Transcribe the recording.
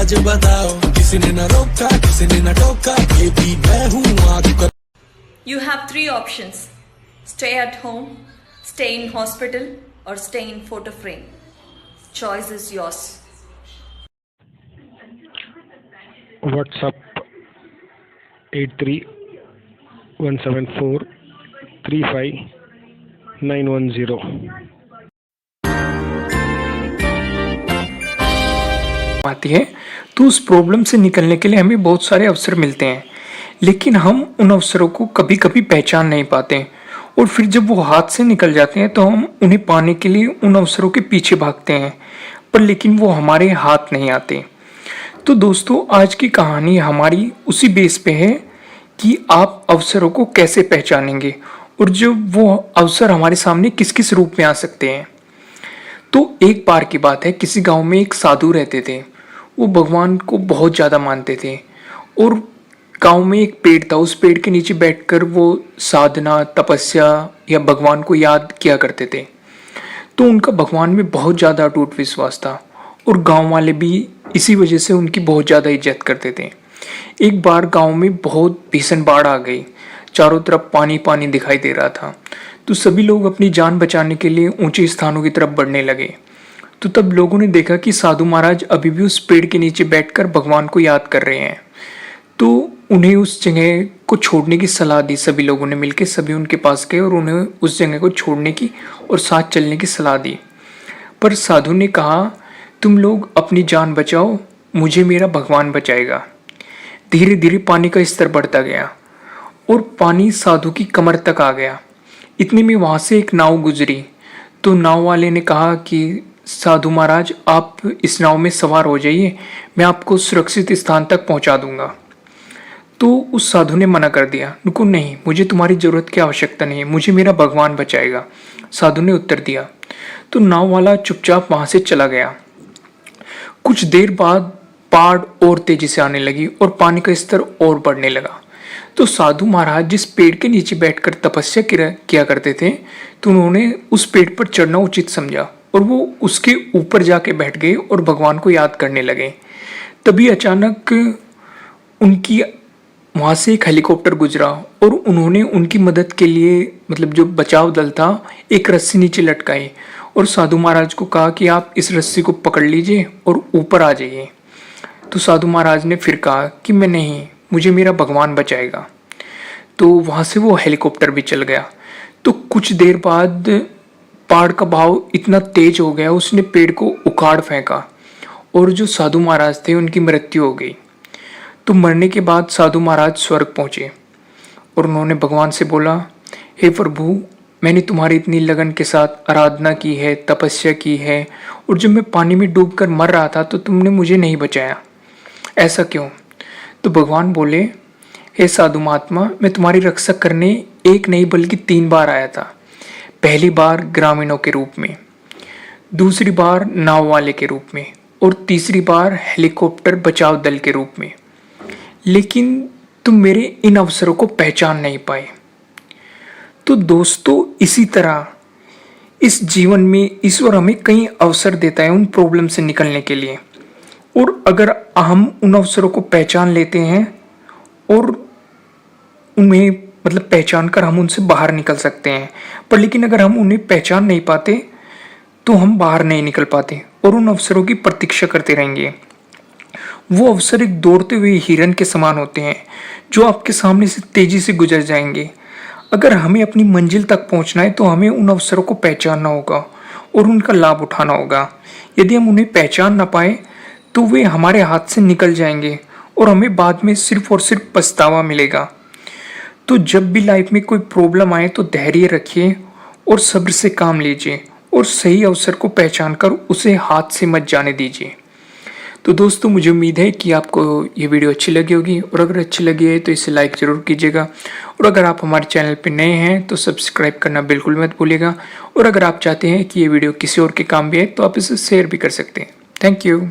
आज बताओ, किसी ने न रोका किसी ने न टोका, बेबी मैं हूँ आग। You have three options: stay at home, stay in hospital, or stay in photo frame. Choice is yours. WhatsApp 8317435910। आती है तो उस प्रॉब्लम से निकलने के लिए हमें बहुत सारे अवसर मिलते हैं, लेकिन हम उन अवसरों को कभी कभी पहचान नहीं पाते और फिर जब वो हाथ से निकल जाते हैं तो हम उन्हें पाने के लिए उन अवसरों के पीछे भागते हैं, पर लेकिन वो हमारे हाथ नहीं आते। तो दोस्तों, आज की कहानी हमारी उसी बेस पे है कि आप अवसरों को कैसे पहचानेंगे और जो वो अवसर हमारे सामने किस किस रूप में आ सकते हैं। तो एक बार की बात है, किसी गांव में एक साधु रहते थे। वो भगवान को बहुत ज़्यादा मानते थे और गांव में एक पेड़ था, उस पेड़ के नीचे बैठकर वो साधना, तपस्या या भगवान को याद किया करते थे। तो उनका भगवान में बहुत ज़्यादा अटूट विश्वास था और गांव वाले भी इसी वजह से उनकी बहुत ज़्यादा इज्जत करते थे। एक बार गांव में बहुत भीषण बाढ़ आ गई, चारों तरफ पानी पानी दिखाई दे रहा था। तो सभी लोग अपनी जान बचाने के लिए ऊंचे स्थानों की तरफ बढ़ने लगे। तो तब लोगों ने देखा कि साधु महाराज अभी भी उस पेड़ के नीचे बैठकर भगवान को याद कर रहे हैं। तो उन्हें उस जगह को छोड़ने की सलाह दी। सभी लोगों ने मिलकर सभी उनके पास गए और उन्हें उस जगह को छोड़ने की और साथ चलने की सलाह दी। पर साधु ने कहा, तुम लोग अपनी जान बचाओ, मुझे मेरा भगवान बचाएगा। धीरे धीरे पानी का स्तर बढ़ता गया और पानी साधु की कमर तक आ गया। इतने में वहां से एक नाव गुजरी। तो नाव वाले ने कहा कि साधु महाराज, आप इस नाव में सवार हो जाइए, मैं आपको सुरक्षित स्थान तक पहुंचा दूंगा। तो उस साधु ने मना कर दिया, रुको, नहीं, मुझे तुम्हारी जरूरत की आवश्यकता नहीं है, मुझे मेरा भगवान बचाएगा। साधु ने उत्तर दिया। तो नाव वाला चुपचाप वहां से चला गया। कुछ देर बाद बाढ़ और तेजी से आने लगी और पानी का स्तर और बढ़ने लगा। तो साधु महाराज जिस पेड़ के नीचे बैठकर तपस्या किया करते थे, तो उन्होंने उस पेड़ पर चढ़ना उचित समझा और वो उसके ऊपर जाके बैठ गए और भगवान को याद करने लगे। तभी अचानक उनकी वहाँ से एक हेलीकॉप्टर गुजरा और उन्होंने उनकी मदद के लिए, मतलब जो बचाव दल था, एक रस्सी नीचे लटकाई और साधु महाराज को कहा कि आप इस रस्सी को पकड़ लीजिए और ऊपर आ जाइए। तो साधु महाराज ने फिर कहा कि मैं नहीं, मुझे मेरा भगवान बचाएगा। तो वहाँ से वो हेलीकॉप्टर भी चल गया। तो कुछ देर बाद बाढ़ का बहाव इतना तेज हो गया, उसने पेड़ को उखाड़ फेंका और जो साधु महाराज थे उनकी मृत्यु हो गई। तो मरने के बाद साधु महाराज स्वर्ग पहुंचे और उन्होंने भगवान से बोला, हे प्रभु, मैंने तुम्हारी इतनी लगन के साथ आराधना की है, तपस्या की है, और जब मैं पानी में डूबकर मर रहा था तो तुमने मुझे नहीं बचाया, ऐसा क्यों? तो भगवान बोले, हे साधु महात्मा, मैं तुम्हारी रक्षा करने एक नहीं बल्कि 3 बार आया था। पहली बार ग्रामीणों के रूप में, दूसरी बार नाव वाले के रूप में और तीसरी बार हेलीकॉप्टर बचाव दल के रूप में, लेकिन तुम मेरे इन अवसरों को पहचान नहीं पाए। तो दोस्तों, इसी तरह इस जीवन में ईश्वर हमें कई अवसर देता है उन प्रॉब्लम से निकलने के लिए, और अगर हम उन अवसरों को पहचान लेते हैं और उन्हें पहचान कर हम उनसे बाहर निकल सकते हैं। पर लेकिन अगर हम उन्हें पहचान नहीं पाते तो हम बाहर नहीं निकल पाते और उन अवसरों की प्रतीक्षा करते रहेंगे। वो अवसर एक दौड़ते हुए हिरन के समान होते हैं जो आपके सामने से तेजी से गुजर जाएंगे। अगर हमें अपनी मंजिल तक पहुंचना है तो हमें उन अवसरों को पहचानना होगा और उनका लाभ उठाना होगा। यदि हम उन्हें पहचान ना पाए तो वे हमारे हाथ से निकल जाएंगे और हमें बाद में सिर्फ और सिर्फ पछतावा मिलेगा। तो जब भी लाइफ में कोई प्रॉब्लम आए तो धैर्य रखिए और सब्र से काम लीजिए और सही अवसर को पहचान कर उसे हाथ से मत जाने दीजिए। तो दोस्तों, मुझे उम्मीद है कि आपको ये वीडियो अच्छी लगी होगी, और अगर अच्छी लगी है तो इसे लाइक ज़रूर कीजिएगा, और अगर आप हमारे चैनल पर नए हैं तो सब्सक्राइब करना बिल्कुल मत भूलिएगा, और अगर आप चाहते हैं कि ये वीडियो किसी और के काम भी है तो आप इसे शेयर भी कर सकते हैं। Thank you.